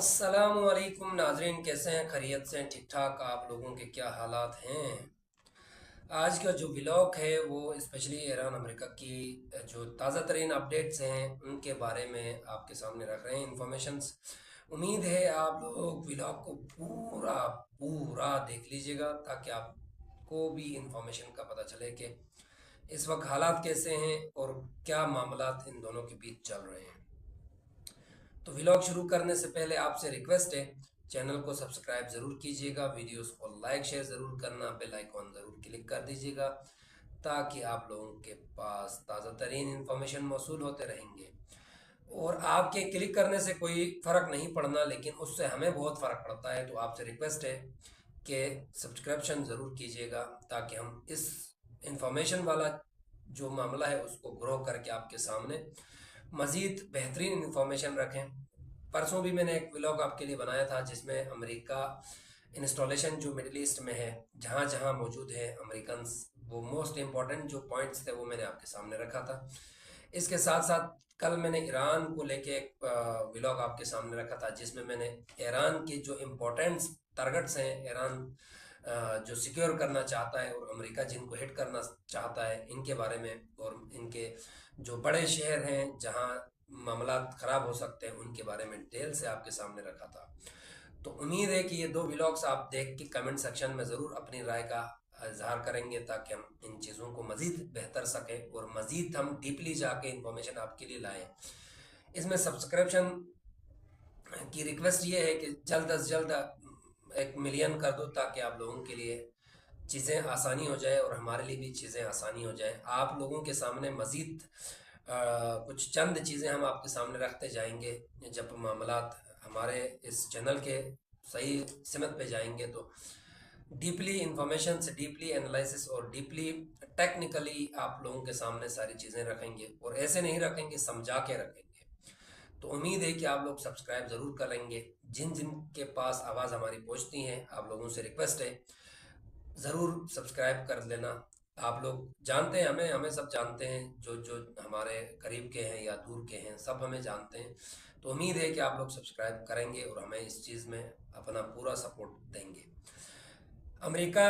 अस्सलाम वालेकुम नाजरीन, कैसे हैं? खैरियत से हैं? ठीक ठाक? आप लोगों के क्या हालात हैं? आज का जो व्लॉग है वो स्पेशली ईरान अमेरिका की जो ताज़ा तरीन अपडेट्स हैं उनके बारे में आपके सामने रख रहे हैं इंफॉर्मेशंस। उम्मीद है आप लोग व्लॉग को पूरा पूरा देख लीजिएगा ताकि आपको भी इंफॉर्मेशन का पता चले कि इस वक्त हालात कैसे हैं और क्या मामलात इन दोनों के बीच चल रहे हैं। तो व्लॉग शुरू करने से पहले आपसे रिक्वेस्ट है, चैनल को सब्सक्राइब ज़रूर कीजिएगा, वीडियोस को लाइक शेयर ज़रूर करना, बेल आइकॉन ज़रूर क्लिक कर दीजिएगा ताकि आप लोगों के पास ताज़ा तरीन इंफॉर्मेशन मौसूल होते रहेंगे। और आपके क्लिक करने से कोई फ़र्क नहीं पड़ना, लेकिन उससे हमें बहुत फ़र्क पड़ता है। तो आपसे रिक्वेस्ट है कि सब्सक्रिप्शन ज़रूर कीजिएगा ताकि हम इस इंफॉर्मेशन वाला जो मामला है उसको ग्रो करके आपके सामने मज़ीद बेहतरीन इंफॉर्मेशन रखें। परसों भी मैंने एक व्लॉग आपके लिए बनाया था जिसमें अमेरिका इंस्टॉलेशन जो मिडिल ईस्ट में है, जहाँ जहाँ मौजूद है अमेरिकन, वो मोस्ट इम्पॉर्टेंट जो पॉइंट्स थे वो मैंने आपके सामने रखा था। इसके साथ साथ कल मैंने ईरान को लेके एक व्लॉग आपके सामने रखा था जिसमें मैंने ईरान के जो इम्पोर्टेंट टारगेट्स हैं, ईरान जो सिक्योर करना चाहता है और अमेरिका जिनको हिट करना चाहता है, इनके बारे में और इनके जो बड़े शहर हैं जहां मामला ख़राब हो सकते हैं उनके बारे में डिटेल से आपके सामने रखा था। तो उम्मीद है कि ये दो व्लॉग्स आप देख के कमेंट सेक्शन में ज़रूर अपनी राय का इजहार करेंगे ताकि हम इन चीज़ों को मज़ीद बेहतर सकें और मज़ीद हम डीपली जाके इंफॉर्मेशन आपके लिए लाएं। इसमें सब्सक्रिप्शन की रिक्वेस्ट ये है कि जल्द अज जल्द 1 मिलियन कर दो ताकि आप लोगों के लिए चीज़ें आसानी हो जाए और हमारे लिए भी चीज़ें आसानी हो जाए। आप लोगों के सामने मज़ीद कुछ चंद चीज़ें हम आपके सामने रखते जाएंगे जब मामलात हमारे इस चैनल के सही सिमत पे जाएंगे। तो डीपली इंफॉर्मेशन से डीपली एनालिसिस और डीपली टेक्निकली आप लोगों के सामने सारी चीज़ें रखेंगे और ऐसे नहीं रखेंगे, समझा के रखेंगे। तो उम्मीद है कि आप लोग सब्सक्राइब ज़रूर करेंगे। जिन जिन के पास आवाज़ हमारी पहुंचती है, आप लोगों से रिक्वेस्ट है ज़रूर सब्सक्राइब कर लेना। आप लोग जानते हैं हमें, सब जानते हैं, जो जो हमारे करीब के हैं या दूर के हैं, सब हमें जानते हैं। तो उम्मीद है कि आप लोग सब्सक्राइब करेंगे और हमें इस चीज़ में अपना पूरा सपोर्ट देंगे। अमेरिका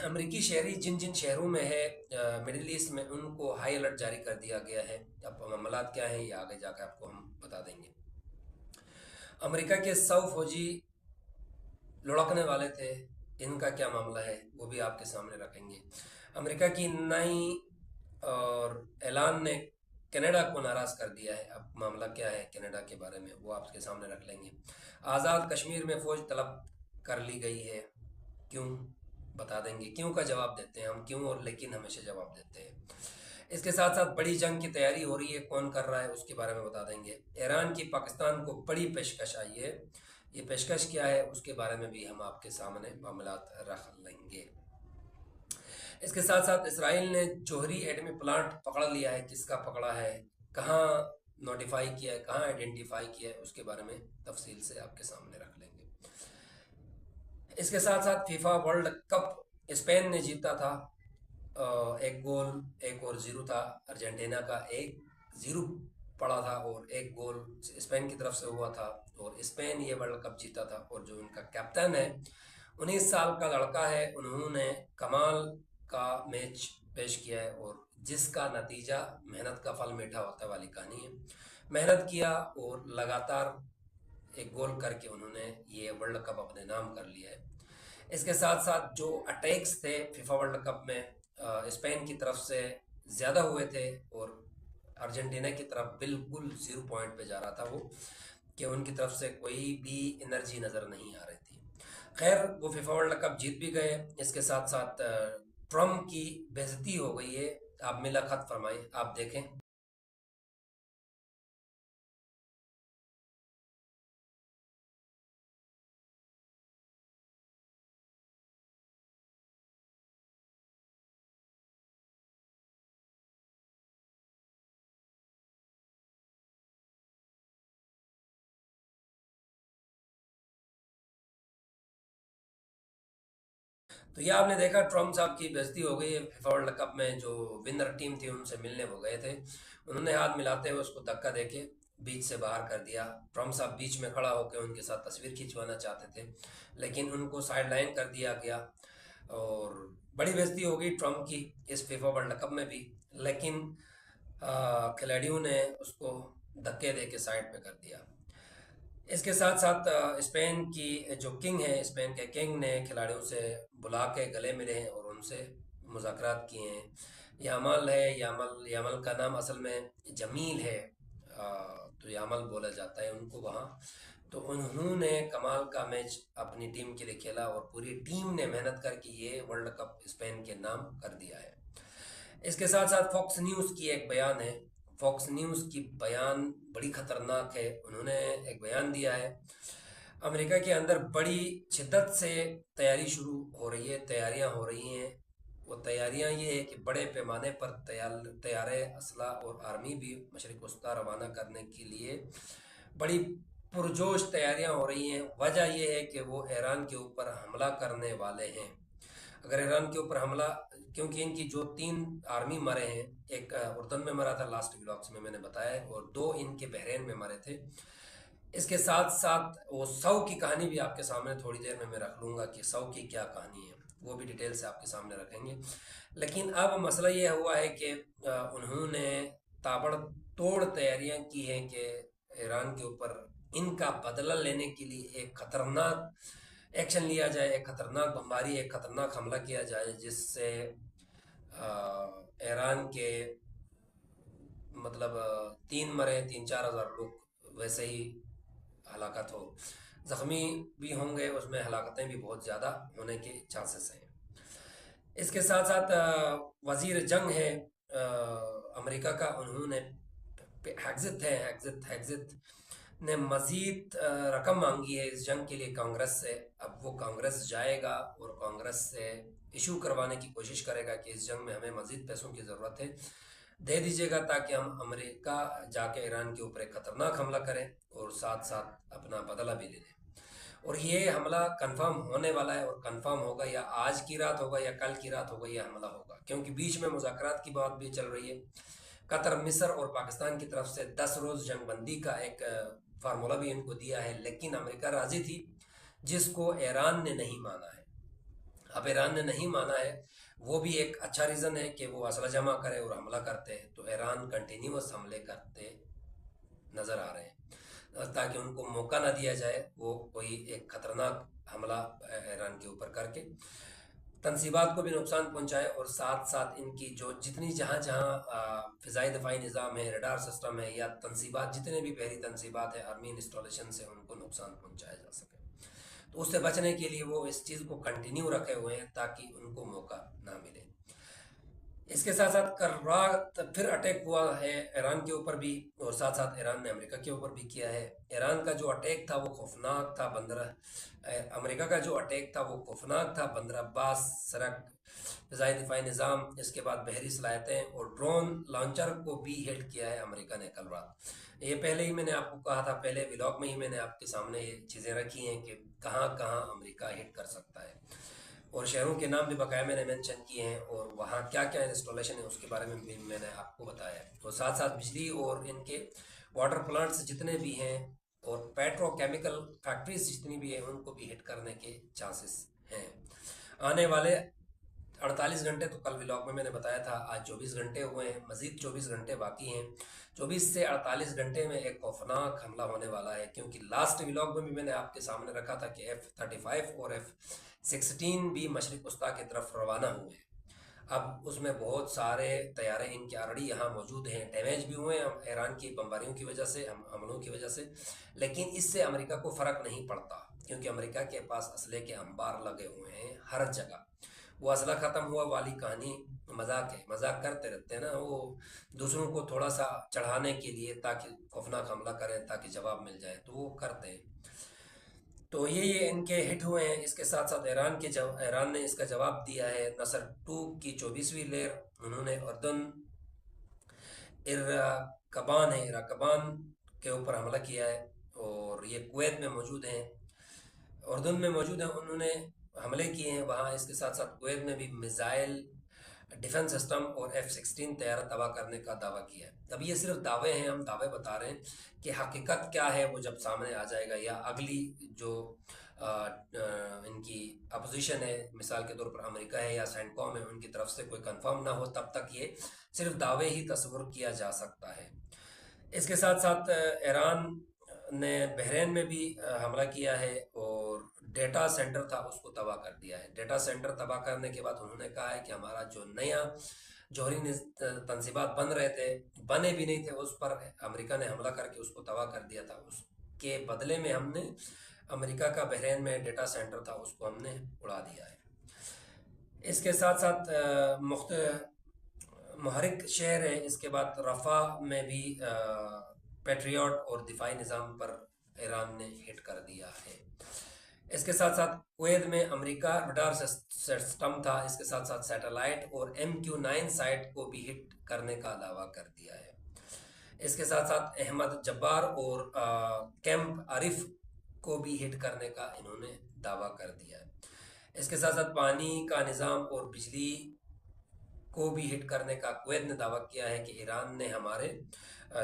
अमेरिकी शहरी जिन जिन शहरों में है मिडिल ईस्ट में, उनको हाई अलर्ट जारी कर दिया गया है। अब मामलात क्या है ये आगे जाकर आपको हम बता देंगे। अमेरिका के 100 फौजी लुढ़कने वाले थे, इनका क्या मामला है वो भी आपके सामने रखेंगे। अमेरिका की नई और ऐलान ने कनाडा को नाराज़ कर दिया है। अब मामला क्या है कनाडा के बारे में वो आपके सामने रख लेंगे। आज़ाद कश्मीर में फ़ौज तलब कर ली गई है, क्यों बता देंगे। क्यों का जवाब देते हैं हम, क्यों और लेकिन हमेशा जवाब देते हैं। इसके साथ साथ बड़ी जंग की तैयारी हो रही है, कौन कर रहा है उसके बारे में बता देंगे। ईरान की पाकिस्तान को बड़ी पेशकश आई है, ये पेशकश क्या है उसके बारे में भी हम आपके सामने मामलात रख लेंगे। इसके साथ साथ इसराइल ने जोहरी एटमी प्लांट पकड़ लिया है, किसका पकड़ा है, कहाँ नोटिफाई किया है, कहाँ आइडेंटिफाई किया है, उसके बारे में तफसील से आपके सामने रख लेंगे। इसके साथ साथ फीफा वर्ल्ड कप स्पेन ने जीता था। एक गोल एक और ज़ीरो था, अर्जेंटीना का 1-0 पड़ा था और एक गोल स्पेन की तरफ से हुआ था और स्पेन ये वर्ल्ड कप जीता था। और जो उनका कैप्टन है 19 साल का लड़का है, उन्होंने कमाल का मैच पेश किया है और जिसका नतीजा मेहनत का फल मीठा होता है वाली कहानी है। मेहनत किया और लगातार एक गोल करके उन्होंने ये वर्ल्ड कप अपने नाम कर लिया है। इसके साथ साथ जो अटैक्स थे फीफा वर्ल्ड कप में स्पेन की तरफ से ज़्यादा हुए थे और अर्जेंटीना की तरफ बिल्कुल 0 पॉइंट पे जा रहा था वो, कि उनकी तरफ से कोई भी एनर्जी नज़र नहीं आ रही थी। खैर वो फीफा वर्ल्ड कप जीत भी गए। इसके साथ साथ ट्रम्प की बेइज्जती हो गई है। आप मिला खत फरमाएं, आप देखें। तो ये आपने देखा ट्रम्प साहब की बेइज्जती हो गई है। फीफा वर्ल्ड कप में जो विनर टीम थी उनसे मिलने वो गए थे, उन्होंने हाथ मिलाते हुए उसको धक्का देके बीच से बाहर कर दिया। ट्रम्प साहब बीच में खड़ा होकर उनके साथ तस्वीर खिंचवाना चाहते थे, लेकिन उनको साइड लाइन कर दिया गया और बड़ी बेइज्जती हो गई ट्रम्प की इस फीफा वर्ल्ड कप में भी। लेकिन खिलाड़ियों ने उसको धक्के दे के साइड पे कर दिया। इसके साथ साथ स्पेन की जो किंग है, स्पेन के किंग ने खिलाड़ियों से बुला के गले मिले हैं और उनसे मुज़ाकरात किए हैं। यामल है, यामल यामल का नाम असल में जमील है, तो यामल बोला जाता है उनको वहाँ। तो उन्होंने कमाल का मैच अपनी टीम के लिए खेला और पूरी टीम ने मेहनत करके ये वर्ल्ड कप स्पेन के नाम कर दिया है। इसके साथ साथ फॉक्स न्यूज़ की एक बयान है। फॉक्स न्यूज़ की बयान बड़ी खतरनाक है। उन्होंने एक बयान दिया है, अमेरिका के अंदर बड़ी शिद्दत से तैयारी शुरू हो रही है, तैयारियां हो रही हैं। वो तैयारियां ये है कि बड़े पैमाने पर तैयारे असला और आर्मी भी मशरिक वस्ता रवाना करने के लिए बड़ी पुरजोश तैयारियां हो रही हैं। वजह यह है कि वो ईरान के ऊपर हमला करने वाले हैं। अगर ईरान के ऊपर हमला, क्योंकि इनकी जो 3 आर्मी मरे हैं, एक उर्दन में मरा था, लास्ट व्लॉग्स में मैंने बताया है, और 2 इनके बहरेन में मरे थे। इसके साथ साथ वो सौ की कहानी भी आपके सामने थोड़ी देर में मैं रख लूँगा कि सौ की क्या कहानी है, वो भी डिटेल से आपके सामने रखेंगे। लेकिन अब मसला ये हुआ है कि उन्होंने ताबड़तोड़ तैयारियां की हैं कि ईरान के ऊपर इनका बदला लेने के लिए एक खतरनाक एक्शन लिया जाए, एक खतरनाक बमबारी, एक खतरनाक हमला किया जाए, जिससे ईरान के मतलब 3 मरे, 3-4 हज़ार लोग वैसे ही हलाकत हो, ज़ख्मी भी होंगे, उसमें हलाकतें भी बहुत ज़्यादा होने के चांसेस हैं। इसके साथ साथ वज़ीर जंग है अमेरिका का, उन्होंने हैग्जित ने मज़ीद रकम मांगी है इस जंग के लिए कांग्रेस से। अब वो कांग्रेस जाएगा और कांग्रेस से इशू करवाने की कोशिश करेगा कि इस जंग में हमें मज़ीद पैसों की ज़रूरत है, दे दीजिएगा, ताकि हम अमेरिका जाके ईरान के ऊपर एक ख़तरनाक हमला करें और साथ साथ अपना बदला भी ले लें। और ये हमला कंफर्म होने वाला है, और कंफर्म होगा या आज की रात होगा या कल की रात होगा, ये हमला होगा, क्योंकि बीच में मुज़ाकरात की बात भी चल रही है। कतर, मिस्र और पाकिस्तान की तरफ से 10 रोज़ जंग बंदी का एक फार्मूला भी इनको दिया है, लेकिन अमेरिका राज़ी थी, जिसको ईरान ने नहीं माना है। अब ईरान ने नहीं माना है, वो भी एक अच्छा रीज़न है कि वो असला जमा करे और हमला करते हैं। तो ईरान कंटिन्यूस हमले करते नज़र आ रहे हैं, ताकि उनको मौका ना दिया जाए वो कोई एक ख़तरनाक हमला ईरान के ऊपर करके तनसीबात को भी नुकसान पहुंचाए, और साथ साथ इनकी जो जितनी जहाँ जहाँ फ़िज़ाई दफ़ाई निज़ाम है, रडार सिस्टम है, या तनसीबात, जितने भी बहरी तनसीबात है, आर्मी इंस्टॉलेशन से उनको नुकसान पहुंचाया जा सके। तो उससे बचने के लिए वो इस चीज़ को कंटिन्यू रखे हुए हैं ताकि उनको मौका ना मिले। इसके साथ साथ कल रात फिर अटैक हुआ है ईरान के ऊपर भी, और साथ साथ ईरान ने अमेरिका के ऊपर भी किया है। ईरान का जो अटैक था वो खौफनाक था, अमेरिका का जो अटैक था वो खौफनाक था। बंदर अब्बास, सड़क, फ़िज़ाई दिफाई निज़ाम, इसके बाद बहरी सलाहियतें और ड्रोन लॉन्चर को भी हिट किया है अमेरिका ने कल रात। ये पहले ही मैंने आपको कहा था, पहले व्लॉग में ही मैंने आपके सामने ये चीज़ें रखी हैं कि कहाँ कहाँ अमेरिका हिट कर सकता है, और शहरों के नाम भी बकाया मैंने मेंशन किए हैं, और वहाँ क्या क्या इंस्टॉलेशन है उसके बारे में भी मैंने आपको बताया है। और साथ साथ बिजली और इनके वाटर प्लांट्स जितने भी हैं और पेट्रोकेमिकल फैक्ट्रीज जितनी भी हैं, उनको भी हिट करने के चांसेस हैं। आने वाले 48 घंटे, तो कल व्लॉग में मैंने बताया था, आज 24 घंटे हुए हैं, मज़ीद 24 घंटे बाकी हैं। 24 से 48 घंटे में एक खौफनाक हमला होने वाला है, क्योंकि लास्ट व्लॉग में भी मैंने आपके सामने रखा था कि F-35 और F-16 भी मशरिक वस्ता की तरफ रवाना हुए हैं। अब उसमें बहुत सारे तैयारे इनके ऑलरेडी यहाँ मौजूद हैं, डैमेज भी हुए हैं ईरान की बमबारियों की वजह से, हमलों की वजह से, लेकिन इससे अमेरिका को फ़र्क नहीं पड़ता, क्योंकि अमेरिका के पास असले के अंबार लगे हुए हैं हर जगह। वो असला ख़त्म हुआ वाली कहानी मजाक है, मजाक करते रहते हैं ना वो, दूसरों को थोड़ा सा चढ़ाने के लिए, ताकि खौफनाक हमला करें, ताकि जवाब मिल जाए, तो वो करते हैं। तो ये इनके हिट हुए हैं। इसके साथ साथ ईरान ने इसका जवाब दिया है। नसर 2 की 24वीं लहर, उन्होंने उर्दन इराकबान के ऊपर हमला किया है, और ये कुवैत में मौजूद हैं, उर्दन में मौजूद हैं, उन्होंने हमले किए हैं वहाँ। इसके साथ साथ कुवैत में भी मिज़ाइल डिफेंस सिस्टम और F-16 तैयार तबाह करने का दावा किया है। अब ये सिर्फ दावे हैं, हम दावे बता रहे हैं कि हकीकत क्या है वो जब सामने आ जाएगा, या अगली जो इनकी अपोजिशन है, मिसाल के तौर पर अमेरिका है या सेंटकॉम है, उनकी तरफ से कोई कंफर्म ना हो तब तक ये सिर्फ दावे ही तस्वुर किया जा सकता है। इसके साथ साथ ईरान ने बहरीन में भी हमला किया है और डेटा सेंटर था उसको तबाह कर दिया है। डेटा सेंटर तबाह करने के बाद उन्होंने कहा है कि हमारा जो नया जौहरी तनसीबात बन रहे थे, बने भी नहीं थे, उस पर अमेरिका ने हमला करके उसको तबाह कर दिया था। उसके बदले में हमने अमेरिका का बहरीन में डेटा सेंटर था उसको हमने उड़ा दिया है। इसके साथ साथ मुहरिक शहर है, इसके बाद रफ़ा में भी पैट्रियट और दिफाई निज़ाम पर ईरान ने हिट कर दिया है। इसके साथ साथ कुवैत में अमेरिका रडार सिस्टम था, इसके साथ साथ सैटेलाइट और MQ-9 साइट को भी हिट करने का दावा कर दिया है। इसके साथ साथ अहमद जब्बार और कैंप आरिफ को भी हिट करने का इन्होंने दावा कर दिया है। इसके साथ साथ पानी का निज़ाम और बिजली को भी हिट करने का कुवैत ने दावा किया है कि ईरान ने हमारे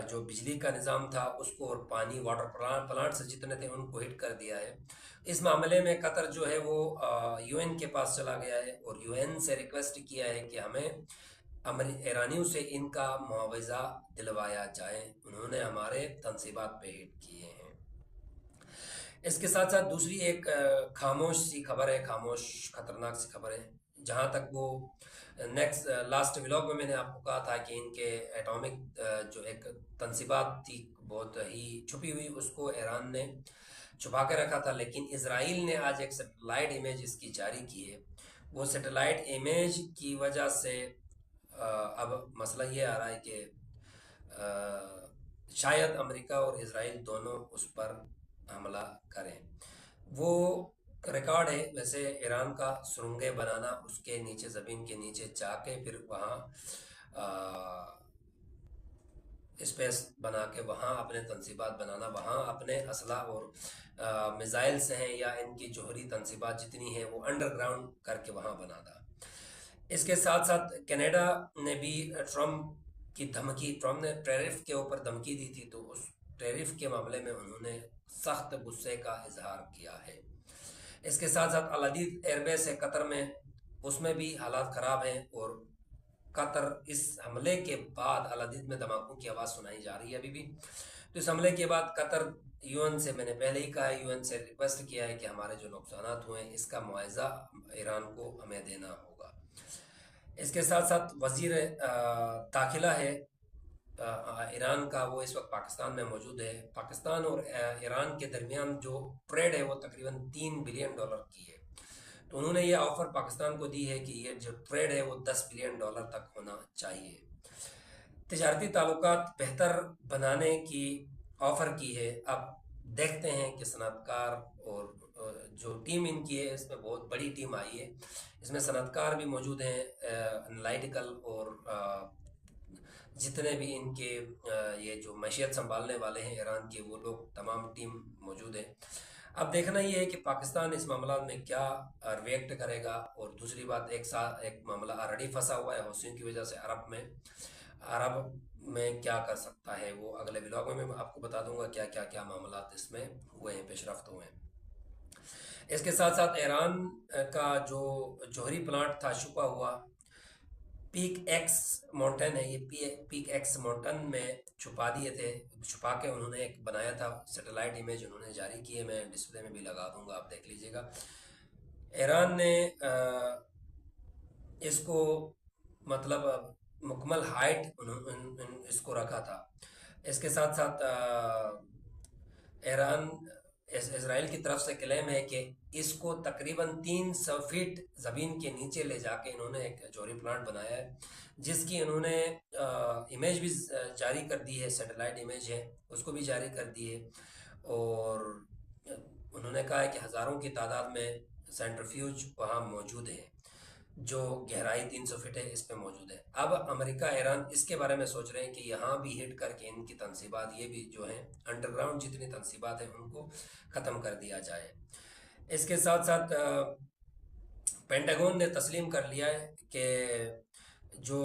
जो बिजली का निज़ाम था उसको और पानी वाटर प्लांट्स जितने थे उनको हिट कर दिया है। इस मामले में कतर जो है वो UN के पास चला गया है और UN से रिक्वेस्ट किया है कि हमें ईरानियों से इनका मुआवजा दिलवाया जाए, उन्होंने हमारे तनसीबात पे हिट किए हैं। इसके साथ साथ दूसरी एक खामोश सी खबर है, खामोश खतरनाक सी खबर है, जहाँ तक वो लास्ट व्लॉग में मैंने आपको कहा था कि इनके एटॉमिक जो एक तनसीबात थी बहुत ही छुपी हुई, उसको ईरान ने छुपा के रखा था, लेकिन इजराइल ने आज एक सैटेलाइट इमेज इसकी जारी की है। वो सैटेलाइट इमेज की वजह से अब मसला ये आ रहा है कि शायद अमेरिका और इजराइल दोनों उस पर हमला करें। वो रिकॉर्ड है वैसे ईरान का सुरंगें बनाना, उसके नीचे ज़मीन के नीचे जाके फिर वहाँ स्पेस बना के वहाँ अपने तनसीबात बनाना, वहाँ अपने असला और मिज़ाइल्स हैं या इनकी जौहरी तनसीबात जितनी है वो अंडरग्राउंड करके वहाँ बनाना। इसके साथ साथ कनाडा ने भी ट्रम्प ने टैरिफ के ऊपर धमकी दी थी, तो उस टैरिफ के मामले में उन्होंने सख्त गुस्से का इजहार किया है। इसके साथ साथ अल-अदीद एयरबेस है कतर में, उसमें भी हालात ख़राब हैं और कतर इस हमले के बाद अल-अदीद में धमाकों की आवाज़ सुनाई जा रही है अभी भी। तो इस हमले के बाद कतर UN से, मैंने पहले ही कहा है, UN से रिक्वेस्ट किया है कि हमारे जो नुकसान हुए इसका मुआवजा ईरान को हमें देना होगा। इसके साथ साथ वज़ीर दाखिला है ईरान का, वो इस वक्त पाकिस्तान में मौजूद है। पाकिस्तान और ईरान के दरमियान जो ट्रेड है वो तकरीबन $3 बिलियन की है, तो उन्होंने ये ऑफ़र पाकिस्तान को दी है कि ये जो ट्रेड है वो $10 बिलियन तक होना चाहिए। तिजारती ताल्लुकात बेहतर बनाने की ऑफ़र की है। अब देखते हैं कि सनअतकार और जो टीम इनकी है इसमें बहुत बड़ी टीम आई है, इसमें सनअतकार भी मौजूद हैं, एनालिटिकल और जितने भी इनके ये जो मैशियत संभालने वाले हैं ईरान के, वो लोग तमाम टीम मौजूद है। अब देखना ये है कि पाकिस्तान इस मामला में क्या रिएक्ट करेगा। और दूसरी बात, एक मामला ऑलरेडी फंसा हुआ है हौसियों की वजह से अरब में क्या कर सकता है, वो अगले व्लॉग में मैं आपको बता दूंगा क्या क्या क्या मामला इसमें हुए हैं, पेशरफ्त हुए हैं। इसके साथ साथ ईरान का जो जौहरी प्लांट था छुपा हुआ, पीक एक्स माउंटेन है, ये पीक एक्स माउंटेन में छुपा के उन्होंने एक बनाया था सैटेलाइट इमेज उन्होंने जारी की है, मैं डिस्प्ले में भी लगा दूंगा, आप देख लीजिएगा। ईरान ने इसको मतलब मुकम्मल हाइट इसको रखा था। इसके साथ साथ इजराइल की तरफ से क्लेम है कि इसको तकरीबन 300 फीट ज़मीन के नीचे ले जाके इन्होंने एक जौहरी प्लांट बनाया है, जिसकी इन्होंने इमेज भी जारी कर दी है, सैटेलाइट इमेज है उसको भी जारी कर दी है। और उन्होंने कहा है कि हज़ारों की तादाद में सेंट्रीफ्यूज वहाँ मौजूद है, जो गहराई 300 फीट है इस पे मौजूद है। अब अमेरिका ईरान इसके बारे में सोच रहे हैं कि यहाँ भी हिट करके इनकी तनसीबात, ये भी जो है अंडरग्राउंड जितनी तनसीबात है उनको ख़त्म कर दिया जाए। इसके साथ साथ पेंटागन ने तस्लीम कर लिया है कि जो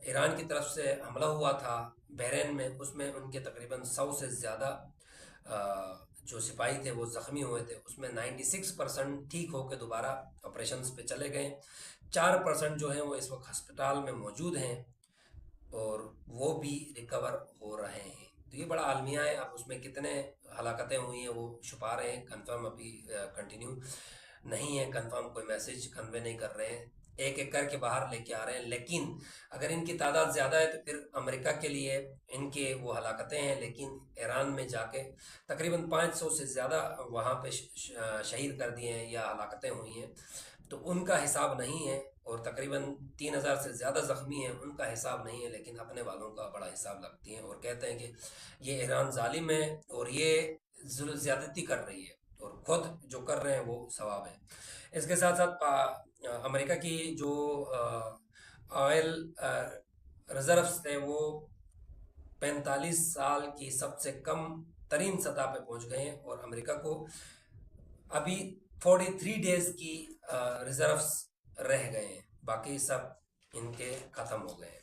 ईरान की तरफ से हमला हुआ था बहरीन में, उसमें उनके तकरीबन 100 से ज़्यादा जो सिपाही थे वो ज़ख्मी हुए थे। उसमें 96% ठीक होकर दोबारा ऑपरेशंस पे चले गए। 4% जो हैं वो इस वक्त हस्पताल में मौजूद हैं और वो भी रिकवर हो रहे हैं। तो ये बड़ा आलमिया है। अब उसमें कितने हलाकतें हुई हैं वो छुपा रहे हैं, कंफर्म अभी कंटिन्यू नहीं है, कंफर्म कोई मैसेज कन्वे नहीं कर रहे हैं, एक एक करके बाहर लेके आ रहे हैं। लेकिन अगर इनकी तादाद ज़्यादा है तो फिर अमेरिका के लिए इनके वो हलाकतें हैं, लेकिन ईरान में जाके तकरीबन 500 से ज़्यादा वहाँ पे शहीद कर दिए हैं या हलाकतें हुई हैं, तो उनका हिसाब नहीं है। और तकरीबन 3000 से ज़्यादा ज़ख्मी हैं, उनका हिसाब नहीं है, लेकिन अपने वालों का बड़ा हिसाब लगती हैं और कहते हैं कि ये ईरान जालिम है और ये ज़्यादती कर रही है और ख़ुद जो कर रहे हैं वो सवाब है। इसके साथ साथ अमेरिका की जो ऑयल रिजर्व्स थे वो 45 साल की सबसे कम तरीन सतह पे पहुंच गए हैं और अमेरिका को अभी 43 डेज की रिजर्व्स रह गए हैं, बाकी सब इनके ख़त्म हो गए हैं।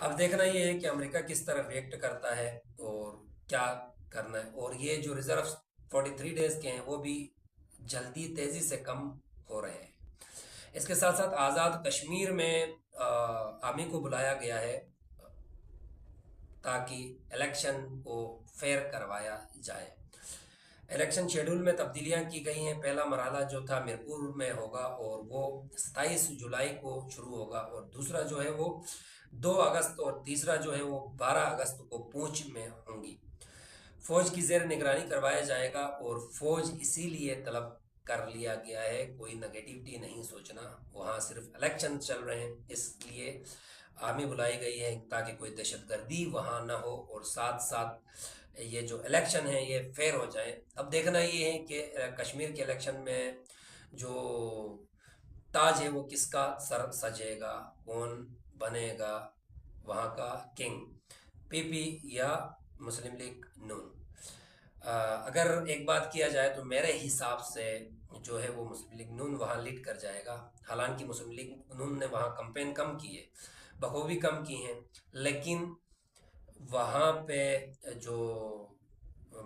अब देखना ये है कि अमेरिका किस तरह रिएक्ट करता है और क्या करना है। और ये जो रिजर्व्स 43 डेज के हैं वो भी जल्दी तेज़ी से कम हो रहे हैं। इसके साथ साथ आज़ाद कश्मीर में आर्मी को बुलाया गया है ताकि इलेक्शन को फेयर करवाया जाए। इलेक्शन शेड्यूल में तब्दीलियां की गई हैं। पहला मरहला जो था मिरपुर में होगा और वो 27 जुलाई को शुरू होगा, और दूसरा जो है वो 2 अगस्त, और तीसरा जो है वो 12 अगस्त को पूंछ में होंगी। फ़ौज की ज़ेर निगरानी करवाया जाएगा और फ़ौज इसीलिए तलब कर लिया गया है, कोई नेगेटिविटी नहीं सोचना, वहाँ सिर्फ इलेक्शन चल रहे हैं, इसलिए आर्मी बुलाई गई है ताकि कोई दहशतगर्दी वहाँ ना हो और साथ साथ ये जो इलेक्शन है ये फेयर हो जाए। अब देखना ये है कि कश्मीर के इलेक्शन में जो ताज है वो किसका सर सजेगा, कौन बनेगा वहाँ का किंग, पीपी या मुस्लिम लीग नून। अगर एक बात किया जाए तो मेरे हिसाब से जो है वो मुस्लिम लीग नून वहाँ लीड कर जाएगा। हालांकि मुस्लिम लीग नून ने वहाँ कंपेन कम की है, बखूबी कम की हैं, लेकिन वहाँ पे जो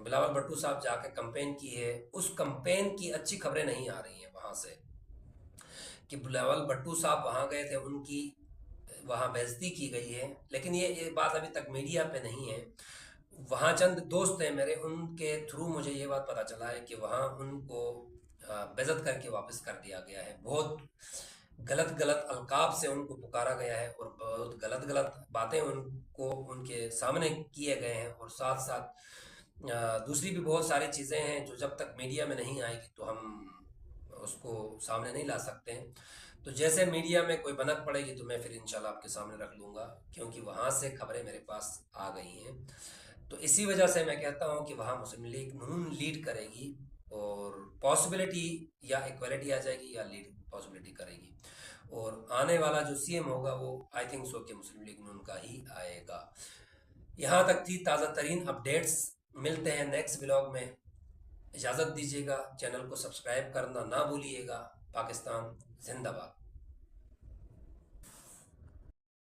बिलावल भुट्टो साहब जाके कंपेन की है, उस कंपेन की अच्छी खबरें नहीं आ रही हैं वहाँ से कि बिलावल भुट्टो साहब वहाँ गए थे, उनकी वहाँ बेइज्जती की गई है। लेकिन ये बात अभी तक मीडिया पे नहीं है। वहाँ चंद दोस्त हैं मेरे, उनके थ्रू मुझे ये बात पता चला है कि वहाँ उनको बेइज्जत करके वापस कर दिया गया है। बहुत गलत गलत अलकाब से उनको पुकारा गया है और बहुत गलत गलत बातें उनको उनके सामने किए गए हैं। और साथ साथ दूसरी भी बहुत सारी चीज़ें हैं जो जब तक मीडिया में नहीं आएगी तो हम उसको सामने नहीं ला सकते हैं। तो जैसे मीडिया में कोई बनत पड़ेगी तो मैं फिर इंशाल्लाह आपके सामने रख लूँगा, क्योंकि वहाँ से खबरें मेरे पास आ गई हैं। तो इसी वजह से मैं कहता हूँ कि वहाँ मुस्लिम लीग नून लीड करेगी और पॉसिबिलिटी या इक्वलिटी आ जाएगी या लीड पॉसिबिलिटी करेगी, और आने वाला जो सीएम होगा वो आई थिंक सो कि मुस्लिम लीग नून का ही आएगा। यहाँ तक थी ताज़ा तरीन अपडेट्स। मिलते हैं नेक्स्ट ब्लॉग में। इजाज़त दीजिएगा, चैनल को सब्सक्राइब करना ना भूलिएगा। पाकिस्तान जिंदाबाद।